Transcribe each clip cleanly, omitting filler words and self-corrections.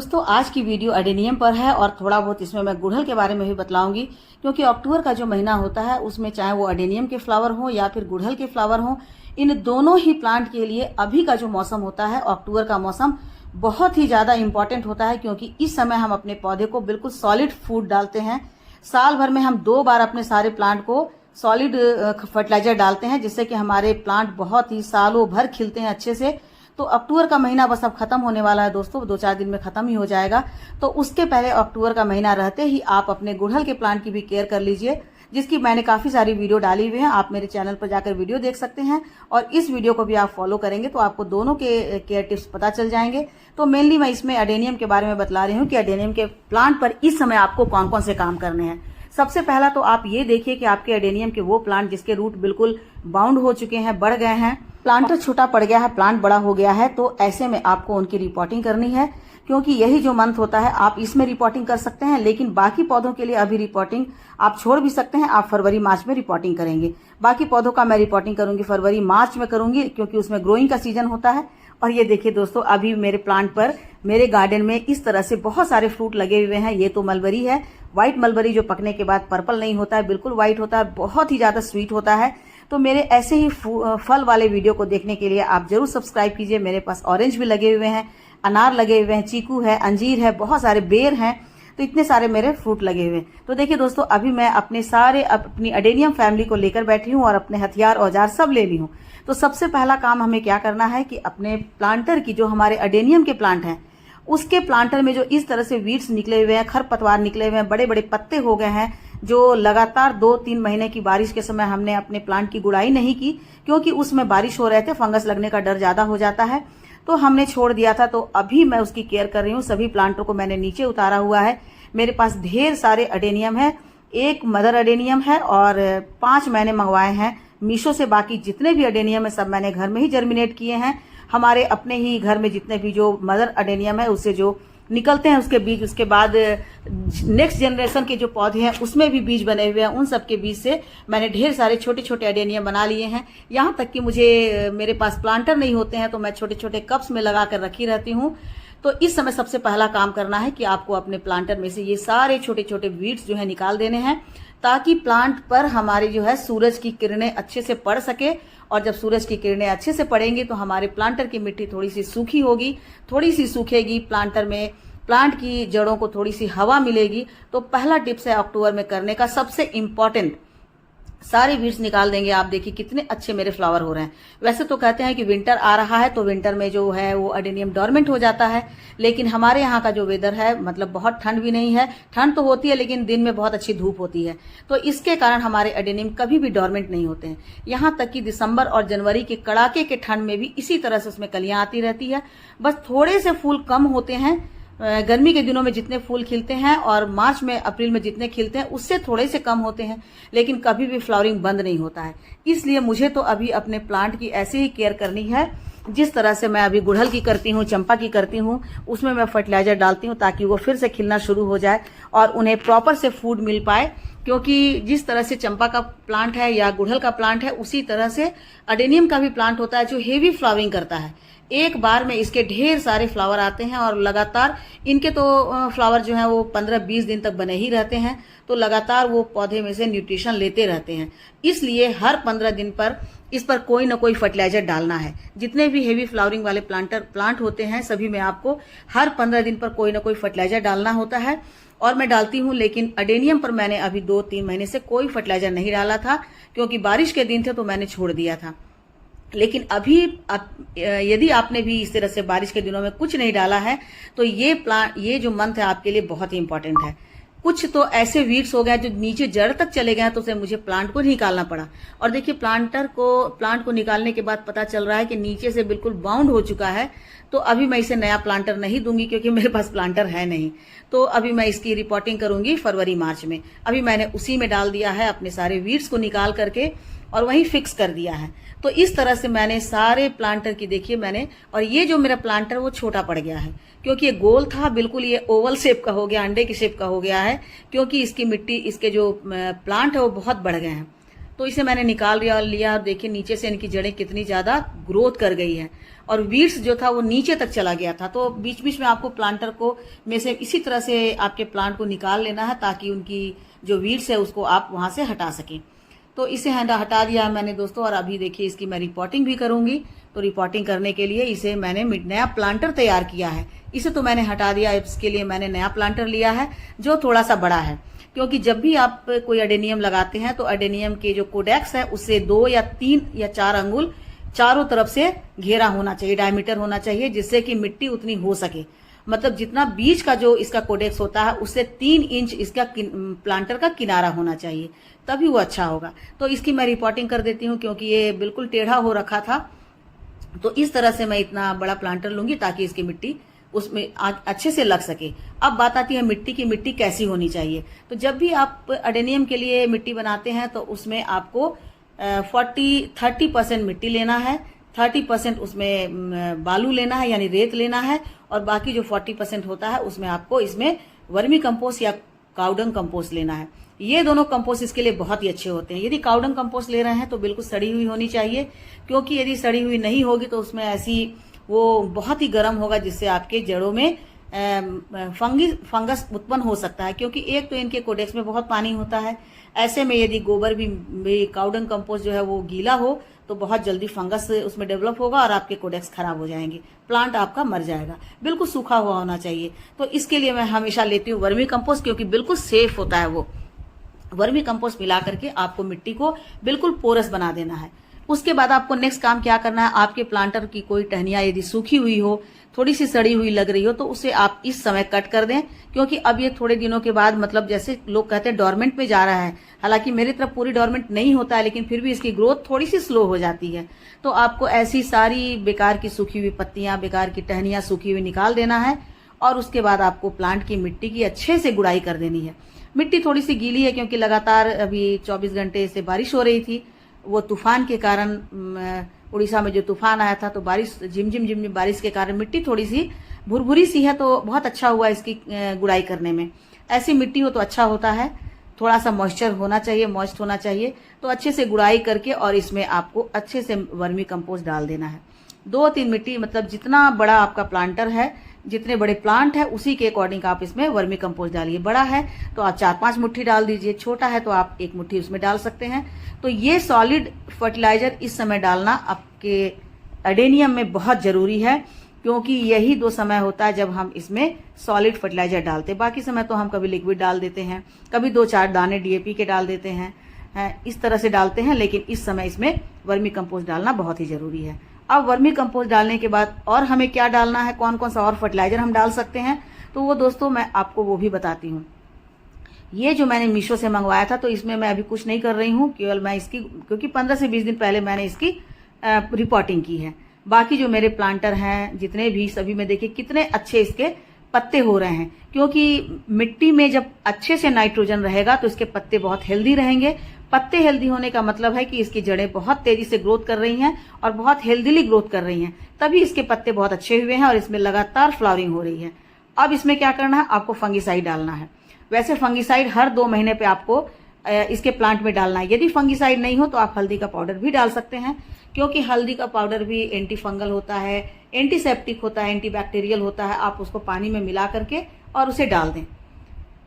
दोस्तों, आज की वीडियो एडेनियम पर है और थोड़ा बहुत इसमें मैं गुड़हल के बारे में भी बतलाऊंगी, क्योंकि अक्टूबर का जो महीना होता है उसमें चाहे वो एडेनियम के फ्लावर हो या फिर गुड़हल के फ्लावर हो, इन दोनों ही प्लांट के लिए अभी का जो मौसम होता है, अक्टूबर का मौसम बहुत ही ज्यादा इंपॉर्टेंट होता है, क्योंकि इस समय हम अपने पौधे को बिल्कुल सॉलिड फूड डालते हैं। साल भर में हम 2 बार अपने सारे प्लांट को सॉलिड फर्टिलाइजर डालते हैं, जिससे कि हमारे प्लांट बहुत ही सालों भर खिलते हैं अच्छे से। तो अक्टूबर का महीना बस अब खत्म होने वाला है दोस्तों, 2-4 दिन में खत्म ही हो जाएगा। तो उसके पहले अक्टूबर का महीना रहते ही आप अपने गुड़हल के प्लांट की भी केयर कर लीजिए, जिसकी मैंने काफी सारी वीडियो डाली हुई है। आप मेरे चैनल पर जाकर वीडियो देख सकते हैं और इस वीडियो को भी आप फॉलो करेंगे तो आपको दोनों के केयर टिप्स पता चल जाएंगे। तो मेनली मैं इसमें एडेनियम के बारे में बतला रही हूँ कि एडेनियम के प्लांट पर इस समय आपको कौन कौन से काम करने हैं। सबसे पहला तो आप ये देखिए कि आपके एडेनियम के वो प्लांट जिसके रूट बिल्कुल बाउंड हो चुके हैं, बढ़ गए हैं, प्लांटर छोटा पड़ गया है, प्लांट बड़ा हो गया है, तो ऐसे में आपको उनकी रिपोर्टिंग करनी है, क्योंकि यही जो मंथ होता है आप इसमें रिपोर्टिंग कर सकते हैं। लेकिन बाकी पौधों के लिए अभी रिपोर्टिंग आप छोड़ भी सकते हैं, आप फरवरी मार्च में रिपोर्टिंग करेंगे। बाकी पौधों का मैं रिपोर्टिंग करूंगी फरवरी मार्च में करूंगी, क्योंकि उसमें ग्रोइंग का सीजन होता है। और ये देखिए दोस्तों, अभी मेरे प्लांट पर, मेरे गार्डन में इस तरह से बहुत सारे फ्रूट लगे हुए हैं। ये तो मलबरी है, व्हाइट मलबरी, जो पकने के बाद पर्पल नहीं होता है, बिल्कुल व्हाइट होता है, बहुत ही ज्यादा स्वीट होता है। तो मेरे ऐसे ही फल वाले वीडियो को देखने के लिए आप जरूर सब्सक्राइब कीजिए। मेरे पास ऑरेंज भी लगे हुए हैं, अनार लगे हुए हैं, चीकू है, अंजीर है, बहुत सारे बेर हैं, तो इतने सारे मेरे फ्रूट लगे हुए हैं। तो देखिए दोस्तों, अभी मैं अपनी एडेनियम फैमिली को लेकर बैठी हूँ और अपने हथियार औजार सब ले ली हूँ। तो सबसे पहला काम हमें क्या करना है कि अपने प्लांटर की, जो हमारे एडेनियम के प्लांट हैं, उसके प्लांटर में जो इस तरह से वीड्स निकले हुए हैं, खरपतवार निकले हुए हैं, बड़े बड़े पत्ते हो गए हैं, जो लगातार 2-3 महीने की बारिश के समय हमने अपने प्लांट की गुड़ाई नहीं की, क्योंकि उसमें बारिश हो रहे थे, फंगस लगने का डर ज्यादा हो जाता है, तो हमने छोड़ दिया था। तो अभी मैं उसकी केयर कर रही हूँ। सभी प्लांटों को मैंने नीचे उतारा हुआ है। मेरे पास ढेर सारे एडेनियम है, एक मदर एडेनियम है और 5 मैंने मंगवाए हैं मीशो से। बाकी जितने भी एडेनियम है सब मैंने घर में ही जर्मिनेट किए हैं। हमारे अपने ही घर में जितने भी जो मदर एडेनियम है उससे जो निकलते हैं उसके बीज, उसके बाद नेक्स्ट जनरेशन के जो पौधे हैं उसमें भी बीज बने हुए हैं, उन सब के बीज से मैंने ढेर सारे छोटे छोटे एडेनियम बना लिए हैं। यहाँ तक कि मेरे पास प्लांटर नहीं होते हैं, तो मैं छोटे छोटे कप्स में लगा कर रखी रहती हूँ। तो इस समय सबसे पहला काम करना है कि आपको अपने प्लांटर में से ये सारे छोटे छोटे वीड्स जो है निकाल देने हैं, ताकि प्लांट पर हमारी जो है सूरज की किरणें अच्छे से पड़ सके। और जब सूरज की किरणें अच्छे से पड़ेंगी तो हमारे प्लांटर की मिट्टी थोड़ी सी सूखी होगी, थोड़ी सी सूखेगी, प्लांटर में प्लांट की जड़ों को थोड़ी सी हवा मिलेगी। तो पहला टिप्स है अक्टूबर में करने का, सबसे इंपॉर्टेंट, सारे वीड्स निकाल देंगे। आप देखिए कितने अच्छे मेरे फ्लावर हो रहे हैं। वैसे तो कहते हैं कि विंटर आ रहा है तो विंटर में जो है वो एडेनियम डोरमेंट हो जाता है, लेकिन हमारे यहाँ का जो वेदर है, मतलब बहुत ठंड भी नहीं है, ठंड तो होती है लेकिन दिन में बहुत अच्छी धूप होती है, तो इसके कारण हमारे एडेनियम कभी भी डोरमेंट नहीं होते हैं। यहाँ तक कि दिसंबर और जनवरी के कड़ाके के ठंड में भी इसी तरह से उसमें कलियां आती रहती है। बस थोड़े से फूल कम होते हैं गर्मी के दिनों में जितने फूल खिलते हैं, और मार्च में, अप्रैल में जितने खिलते हैं उससे थोड़े से कम होते हैं, लेकिन कभी भी फ्लावरिंग बंद नहीं होता है। इसलिए मुझे तो अभी अपने प्लांट की ऐसे ही केयर करनी है जिस तरह से मैं अभी गुड़हल की करती हूँ, चंपा की करती हूँ। उसमें मैं फर्टिलाइजर डालती हूँ ताकि वो फिर से खिलना शुरू हो जाए और उन्हें प्रॉपर से फूड मिल पाए। क्योंकि जिस तरह से चंपा का प्लांट है या गुड़हल का प्लांट है, उसी तरह से एडेनियम का भी प्लांट होता है जो हेवी फ्लावरिंग करता है। एक बार में इसके ढेर सारे फ्लावर आते हैं और लगातार इनके तो फ्लावर जो है वो 15-20 दिन तक बने ही रहते हैं, तो लगातार वो पौधे में से न्यूट्रिशन लेते रहते हैं। इसलिए हर 15 दिन पर इस पर कोई ना कोई फर्टिलाइजर डालना है। जितने भी हेवी फ्लावरिंग वाले प्लांट होते हैं सभी में आपको हर 15 दिन पर कोई ना कोई फर्टिलाइजर डालना होता है, और मैं डालती हूँ। लेकिन एडेनियम पर मैंने अभी 2-3 महीने से कोई फर्टिलाइजर नहीं डाला था, क्योंकि बारिश के दिन थे तो मैंने छोड़ दिया था। लेकिन अभी यदि आपने भी इस तरह से बारिश के दिनों में कुछ नहीं डाला है तो ये जो मंथ है आपके लिए बहुत ही इंपॉर्टेंट है। कुछ तो ऐसे वीड्स हो गए जो नीचे जड़ तक चले गए हैं, तो उसे मुझे प्लांट को निकालना पड़ा। और देखिए प्लांट को निकालने के बाद पता चल रहा है कि नीचे से बिल्कुल बाउंड हो चुका है। तो अभी मैं इसे नया प्लांटर नहीं दूंगी, क्योंकि मेरे पास प्लांटर है नहीं। तो अभी मैं इसकी रिपोर्टिंग करूंगी फरवरी मार्च में। अभी मैंने उसी में डाल दिया है अपने सारे वीड्स को निकाल करके और वहीं फिक्स कर दिया है। तो इस तरह से मैंने सारे प्लांटर की, देखिए मैंने, और ये जो मेरा प्लांटर वो छोटा पड़ गया है, क्योंकि ये गोल था, बिल्कुल ये ओवल शेप का हो गया, अंडे की शेप का हो गया है, क्योंकि इसकी मिट्टी, इसके जो प्लांट है वो बहुत बढ़ गए हैं। तो इसे मैंने निकाल लिया और देखिए नीचे से इनकी जड़ें कितनी ज्यादा ग्रोथ कर गई है और वीड्स जो था वो नीचे तक चला गया था। तो बीच बीच में आपको प्लांटर को में से इसी तरह से आपके प्लांट को निकाल लेना है ताकि उनकी जो वीड्स है उसको आप वहां से हटा सकें। तो इसे हटा दिया है मैंने दोस्तों, और अभी देखिए इसकी मैं रिपोर्टिंग भी करूंगी। तो रिपोर्टिंग करने के लिए इसे मैंने नया प्लांटर तैयार किया है। इसे तो मैंने हटा दिया, इसके लिए मैंने नया प्लांटर लिया है जो थोड़ा सा बड़ा है, क्योंकि जब भी आप कोई एडेनियम लगाते हैं तो एडेनियम के जो कोडेक्स है उससे 2 या 3 या 4 अंगुल चारों तरफ से घेरा होना चाहिए, डायमीटर होना चाहिए, जिससे कि मिट्टी उतनी हो सके। मतलब जितना बीच का जो इसका कोडेक्स होता है उससे 3 इंच इसका प्लांटर का किनारा होना चाहिए, तभी वो अच्छा होगा। तो इसकी मैं रिपोर्टिंग कर देती हूँ, क्योंकि ये बिल्कुल टेढ़ा हो रखा था। तो इस तरह से मैं इतना बड़ा प्लांटर लूंगी ताकि इसकी मिट्टी उसमें अच्छे से लग सके। अब बात आती है मिट्टी की, मिट्टी कैसी होनी चाहिए। तो जब भी आप एडेनियम के लिए मिट्टी बनाते हैं तो उसमें आपको 30% मिट्टी लेना है, 30% उसमें बालू लेना है यानी रेत लेना है, और बाकी जो 40% होता है उसमें आपको इसमें वर्मी कंपोस्ट या काउडंग कंपोस्ट लेना है। ये दोनों कंपोस्ट इसके लिए बहुत ही अच्छे होते हैं। यदि काउडंग कंपोस्ट ले रहे हैं तो बिल्कुल सड़ी हुई होनी चाहिए, क्योंकि यदि सड़ी हुई नहीं होगी तो उसमें ऐसी वो बहुत ही गर्म होगा जिससे आपके जड़ों में फंगस उत्पन्न हो सकता है, क्योंकि एक तो इनके कोडेक्स में बहुत पानी होता है। ऐसे में यदि गोबर भी काउडंग कंपोस्ट जो है वो गीला हो तो बहुत जल्दी फंगस उसमें डेवलप होगा और आपके कोडेक्स खराब हो जाएंगे, प्लांट आपका मर जाएगा। बिल्कुल सूखा हुआ होना चाहिए। तो इसके लिए मैं हमेशा लेती हूँ वर्मी कंपोस्ट, क्योंकि बिल्कुल सेफ होता है वो। वर्मी कंपोस्ट मिला करके आपको मिट्टी को बिल्कुल पोरस बना देना है। उसके बाद आपको नेक्स्ट काम क्या करना है, आपके प्लांटर की कोई टहनियां यदि सूखी हुई हो, थोड़ी सी सड़ी हुई लग रही हो, तो उसे आप इस समय कट कर दें, क्योंकि अब ये थोड़े दिनों के बाद मतलब जैसे लोग कहते हैं डोरमेंट में जा रहा है। हालांकि मेरी तरफ पूरी डोरमेंट नहीं होता है, लेकिन फिर भी इसकी ग्रोथ थोड़ी सी स्लो हो जाती है। तो आपको ऐसी सारी बेकार की सूखी हुई पत्तियां, बेकार की टहनियां सूखी हुई निकाल देना है, और उसके बाद आपको प्लांट की मिट्टी की अच्छे से गुड़ाई कर देनी है। मिट्टी थोड़ी सी गीली है क्योंकि लगातार अभी 24 घंटे से बारिश हो रही थी। वो तूफान के कारण, उड़ीसा में जो तूफान आया था, तो बारिश झिमझिम बारिश के कारण मिट्टी थोड़ी सी भुरभुरी सी है। तो बहुत अच्छा हुआ इसकी गुड़ाई करने में। ऐसी मिट्टी हो तो अच्छा होता है, थोड़ा सा मॉइस्चर होना चाहिए, मॉइस्ट होना चाहिए। तो अच्छे से गुड़ाई करके और इसमें आपको अच्छे से वर्मी कंपोस्ट डाल देना है। 2-3 मिट्टी, मतलब जितना बड़ा आपका प्लांटर है, जितने बड़े प्लांट है उसी के अकॉर्डिंग आप इसमें वर्मी कंपोस्ट डालिए। बड़ा है तो आप 4-5 मुट्ठी डाल दीजिए, छोटा है तो आप 1 मुट्ठी उसमें डाल सकते हैं। तो ये सॉलिड फर्टिलाइजर इस समय डालना आपके एडेनियम में बहुत जरूरी है, क्योंकि यही 2 समय होता है जब हम इसमें सॉलिड फर्टिलाइजर डालते हैं। बाकी समय तो हम कभी लिक्विड डाल देते हैं, कभी 2-4 दाने डीएपी के डाल देते हैं, इस तरह से डालते हैं। लेकिन इस समय इसमें वर्मी कंपोस्ट डालना बहुत ही जरूरी है। अब वर्मी कंपोस्ट डालने के बाद और हमें क्या डालना है, कौन कौन सा और फर्टिलाइजर हम डाल सकते हैं, तो वो दोस्तों मैं आपको वो भी बताती हूँ। ये जो मैंने मीशो से मंगवाया था, तो इसमें मैं अभी कुछ नहीं कर रही हूँ, केवल मैं इसकी, क्योंकि 15 से 20 दिन पहले मैंने इसकी रिपोर्टिंग की है। बाकी जो मेरे प्लांटर हैं जितने भी, सभी में देखिए कितने अच्छे इसके पत्ते हो रहे हैं, क्योंकि मिट्टी में जब अच्छे से नाइट्रोजन रहेगा तो इसके पत्ते बहुत हेल्दी रहेंगे। पत्ते हेल्दी होने का मतलब है कि इसकी जड़ें बहुत तेजी से ग्रोथ कर रही हैं और बहुत हेल्दीली ग्रोथ कर रही हैं, तभी इसके पत्ते बहुत अच्छे हुए हैं और इसमें लगातार फ्लावरिंग हो रही है। अब इसमें क्या करना है, आपको फंगिसाइड डालना है। वैसे फंगिसाइड हर 2 महीने पे आपको इसके प्लांट में डालना है। यदि फंगिसाइड नहीं हो तो आप हल्दी का पाउडर भी डाल सकते हैं, क्योंकि हल्दी का पाउडर भी एंटी फंगल होता है, एंटीसेप्टिक होता है, एंटीबैक्टीरियल होता है। आप उसको पानी में मिला करके और उसे डाल दें।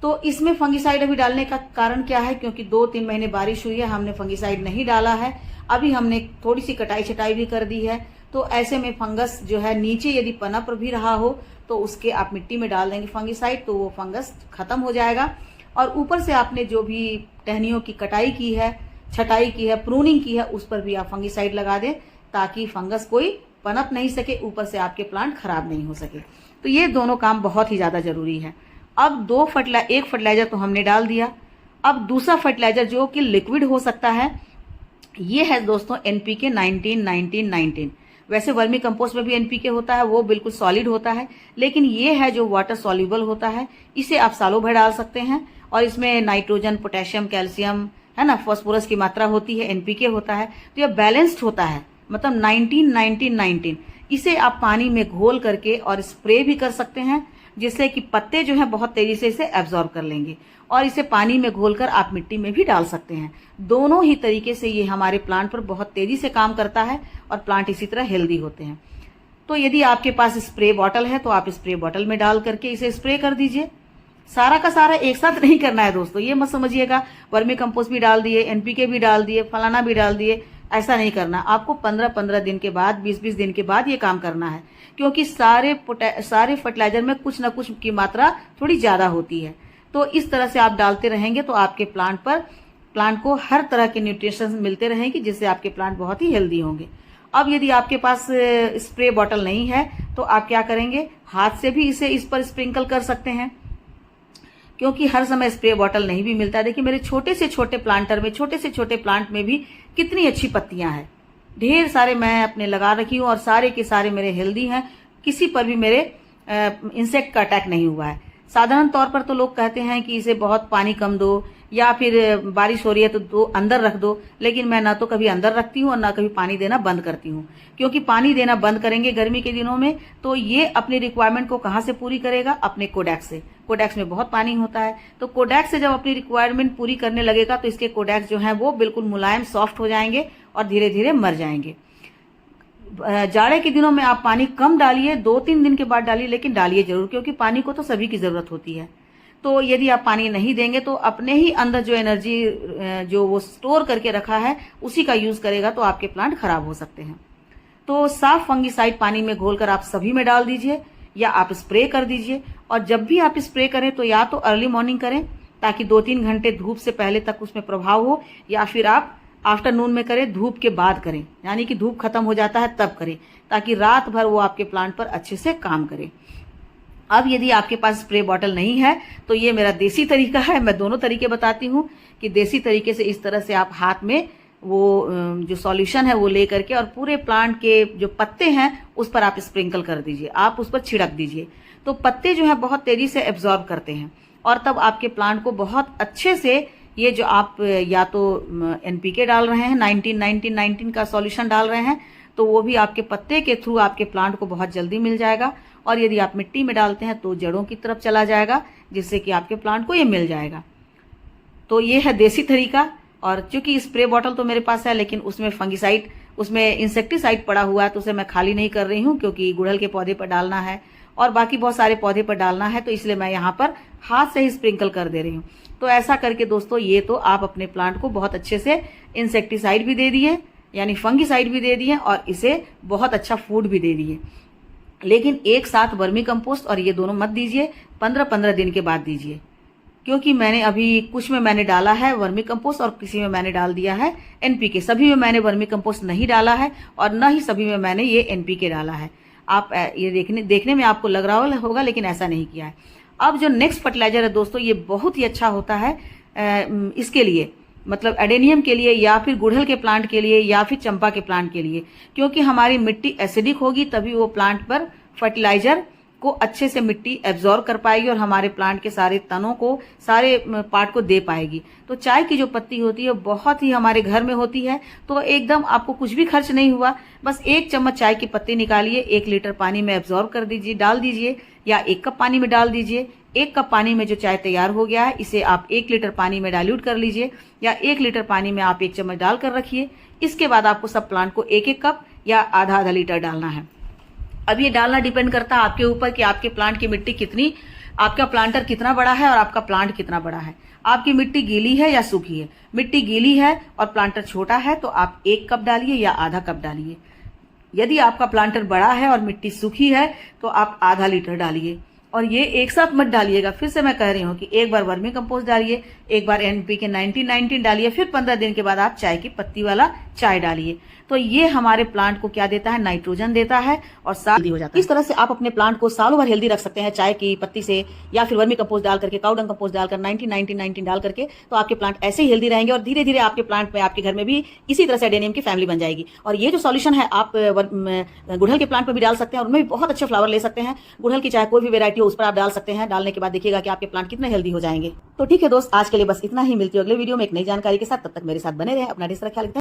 तो इसमें फंगिसाइड अभी डालने का कारण क्या है, क्योंकि 2-3 महीने बारिश हुई है, हमने फंगिसाइड नहीं डाला है। अभी हमने थोड़ी सी कटाई छटाई भी कर दी है, तो ऐसे में फंगस जो है नीचे यदि पनप भी रहा हो तो उसके आप मिट्टी में डाल देंगे फंगिसाइड, तो वो फंगस खत्म हो जाएगा। और ऊपर से आपने जो भी टहनियों की कटाई की है, छटाई की है, प्रूनिंग की है, उस पर भी आप फंगिसाइड लगा दें, ताकि फंगस कोई पनप नहीं सके, ऊपर से आपके प्लांट खराब नहीं हो सके। तो ये दोनों काम बहुत ही ज्यादा जरूरी है। अब एक फर्टिलाइजर तो हमने डाल दिया। अब दूसरा फर्टिलाइजर जो कि लिक्विड हो सकता है, ये है दोस्तों एनपीके 19-19-19। वैसे वर्मी कंपोस्ट में भी एनपीके होता है, वो बिल्कुल सॉलिड होता है, लेकिन ये है जो वाटर सॉल्युबल होता है। इसे आप सालों भर डाल सकते हैं और इसमें नाइट्रोजन, पोटेशियम, कैल्शियम है ना, फास्फोरस की मात्रा होती है, एनपीके होता है। तो ये बैलेंस्ड होता है, मतलब 19-19-19। इसे आप पानी में घोल करके और स्प्रे भी कर सकते हैं, जिससे कि पत्ते जो हैं बहुत तेजी से इसे एब्जॉर्ब कर लेंगे और इसे पानी में घोलकर आप मिट्टी में भी डाल सकते हैं। दोनों ही तरीके से ये हमारे प्लांट पर बहुत तेजी से काम करता है और प्लांट इसी तरह हेल्दी होते हैं। तो यदि आपके पास स्प्रे बॉटल है तो आप स्प्रे बॉटल में डाल करके इसे स्प्रे कर दीजिए। सारा का सारा एक साथ नहीं करना है दोस्तों, ये मत समझिएगा वर्मी कंपोस्ट भी डाल दिए, एनपीके भी डाल दिए, फलाना भी डाल दिए, ऐसा नहीं करना। आपको 15-15 दिन के बाद, 20-20 दिन के बाद ये काम करना है, क्योंकि सारे फर्टिलाइजर में कुछ ना कुछ की मात्रा थोड़ी ज्यादा होती है। तो इस तरह से आप डालते रहेंगे तो आपके प्लांट को हर तरह के न्यूट्रिशन मिलते रहेंगे, जिससे आपके प्लांट बहुत ही हेल्दी होंगे। अब यदि आपके पास स्प्रे बॉटल नहीं है तो आप क्या करेंगे, हाथ से भी इस पर स्प्रिंकल कर सकते हैं, क्योंकि हर समय स्प्रे बॉटल नहीं भी मिलता है। देखिए मेरे छोटे से छोटे प्लांट में भी कितनी अच्छी पत्तियां हैं, ढेर सारे मैं अपने लगा रखी हूं और सारे के सारे मेरे हेल्दी हैं, किसी पर भी मेरे इंसेक्ट का अटैक नहीं हुआ है। साधारण तौर पर तो लोग कहते हैं कि इसे बहुत पानी कम दो या फिर बारिश हो रही है तो अंदर रख दो, लेकिन मैं ना तो कभी अंदर रखती हूँ और ना कभी पानी देना बंद करती हूँ, क्योंकि पानी देना बंद करेंगे गर्मी के दिनों में तो ये अपनी रिक्वायरमेंट को कहाँ से पूरी करेगा, अपने कोडेक्स से। कोडेक्स में बहुत पानी होता है, तो कोडेक्स से जब अपनी रिक्वायरमेंट पूरी करने लगेगा तो इसके कोडेक्स जो है वो बिल्कुल मुलायम सॉफ्ट हो जाएंगे और धीरे धीरे मर जाएंगे। जाड़े के दिनों में आप पानी कम डालिए, 2-3 दिन के बाद डालिए, लेकिन डालिए जरूर, क्योंकि पानी को तो सभी की जरूरत होती है। तो यदि आप पानी नहीं देंगे तो अपने ही अंदर जो एनर्जी जो वो स्टोर करके रखा है उसी का यूज करेगा, तो आपके प्लांट खराब हो सकते हैं। तो साफ फंगिसाइड पानी में घोलकर आप सभी में डाल दीजिए या आप स्प्रे कर दीजिए। और जब भी आप स्प्रे करें तो या तो अर्ली मॉर्निंग करें ताकि 2-3 घंटे धूप से पहले तक उसमें प्रभाव हो, या फिर आप आफ्टरनून में करें, धूप के बाद करें, यानी कि धूप खत्म हो जाता है तब करें, ताकि रात भर वो आपके प्लांट पर अच्छे से काम करे। अब यदि आपके पास स्प्रे बॉटल नहीं है तो ये मेरा देसी तरीका है, मैं दोनों तरीके बताती हूँ कि देसी तरीके से इस तरह से आप हाथ में वो जो सॉल्यूशन है वो ले करके और पूरे प्लांट के जो पत्ते हैं उस पर आप स्प्रिंकल कर दीजिए, आप उस पर छिड़क दीजिए। तो पत्ते जो है बहुत तेजी से एब्जॉर्ब करते हैं और तब आपके प्लांट को बहुत अच्छे से ये जो आप या तो एनपीके डाल रहे हैं 19-19-19 का सॉल्यूशन डाल रहे हैं तो वो भी आपके पत्ते के थ्रू आपके प्लांट को बहुत जल्दी मिल जाएगा, और यदि आप मिट्टी में डालते हैं तो जड़ों की तरफ चला जाएगा, जिससे कि आपके प्लांट को ये मिल जाएगा। तो ये है देसी तरीका। और चूंकि स्प्रे बॉटल तो मेरे पास है लेकिन उसमें फंगिसाइड, उसमें इंसेक्टिसाइड पड़ा हुआ है, तो उसे मैं खाली नहीं कर रही हूँ, क्योंकि गुड़हल के पौधे पर डालना है और बाकी बहुत सारे पौधे पर डालना है, तो इसलिए मैं यहाँ पर हाथ से ही स्प्रिंकल कर दे रही हूँ। तो ऐसा करके दोस्तों ये तो आप अपने प्लांट को बहुत अच्छे से इंसेक्टिसाइड भी दे दिए, यानी फंगिसाइड भी दे दिए, और इसे बहुत अच्छा फूड भी दे दिए। लेकिन एक साथ वर्मी कंपोस्ट और ये दोनों मत दीजिए, 15-15 दिन के बाद दीजिए, क्योंकि मैंने अभी कुछ में मैंने डाला है वर्मी कंपोस्ट और किसी में मैंने डाल दिया है एनपीके। सभी में मैंने वर्मी कंपोस्ट नहीं डाला है और न ही सभी में मैंने ये एनपीके डाला है। आप ये देखने में आपको लग रहा होगा, लेकिन ऐसा नहीं किया है। अब जो नेक्स्ट फर्टिलाइजर है दोस्तों, ये बहुत ही अच्छा होता है इसके लिए, मतलब एडेनियम के लिए या फिर गुड़हल के प्लांट के लिए या फिर चंपा के प्लांट के लिए, क्योंकि हमारी मिट्टी एसिडिक होगी तभी वो प्लांट पर फर्टिलाइजर को अच्छे से मिट्टी एब्जॉर्ब कर पाएगी और हमारे प्लांट के सारे तनों को, सारे पार्ट को दे पाएगी। तो चाय की जो पत्ती होती है बहुत ही हमारे घर में होती है, तो एकदम आपको कुछ भी खर्च नहीं हुआ, बस 1 चम्मच चाय की पत्ती निकालिए, 1 लीटर पानी में एब्जॉर्ब कर दीजिए, डाल दीजिए, या 1 कप पानी में डाल दीजिए। 1 कप पानी में जो चाय तैयार हो गया है इसे आप 1 लीटर पानी में डाइल्यूट कर लीजिए, या 1 लीटर पानी में आप 1 चम्मच डालकर रखिए। इसके बाद आपको सब प्लांट को 1-1 कप या आधा लीटर डालना है। अब ये डालना डिपेंड करता है आपके ऊपर कि आपके प्लांट की मिट्टी कितनी, आपका प्लांटर कितना बड़ा है और आपका प्लांट कितना बड़ा है। आपकी मिट्टी गीली है या सूखी है। मिट्टी गीली है और प्लांटर छोटा है तो आप 1 कप डालिए या आधा कप डालिए। यदि आपका प्लांटर बड़ा है और मिट्टी सूखी है तो आप आधा लीटर डालिए। और ये एक साथ मत डालिएगा, फिर से मैं कह रही हूँ कि एक बार वर्मी कंपोस्ट डालिए, एक बार एनपीके 19-19 डालिए, फिर 15 दिन के बाद आप चाय की पत्ती वाला चाय डालिए। तो ये हमारे प्लांट को क्या देता है, नाइट्रोजन देता है और साथ हो जाता है। इस तरह से आप अपने प्लांट को सालों भर हेल्दी रख सकते हैं चाय की पत्ती से, या फिर वर्मी कंपोस्ट डाल करके, काउडंग कंपोस्ट डालकर 19-19-19 डाल करके, तो आपके प्लांट ऐसे ही हेल्दी रहेंगे और धीरे धीरे आपके प्लांट में, आपके घर में भी इसी तरह से एडेनियम की फैमिली बन जाएगी। और ये जो सॉल्यूशन है आप गुड़हल के प्लांट पर भी डाल सकते हैं और उनमें भी बहुत अच्छे फ्लावर ले सकते हैं। गुड़हल की चाहे कोई भी वेरायटी हो उस पर आप डाल सकते हैं। डालने के बाद देखिएगा कि आपके प्लांट कितने हेल्दी हो जाएंगे। तो ठीक है दोस्त, आज के लिए बस इतना ही। मिलती है अगले वीडियो में एक नई जानकारी के साथ। तब तक मेरे साथ बने रहे, अपना ख्याल रखें।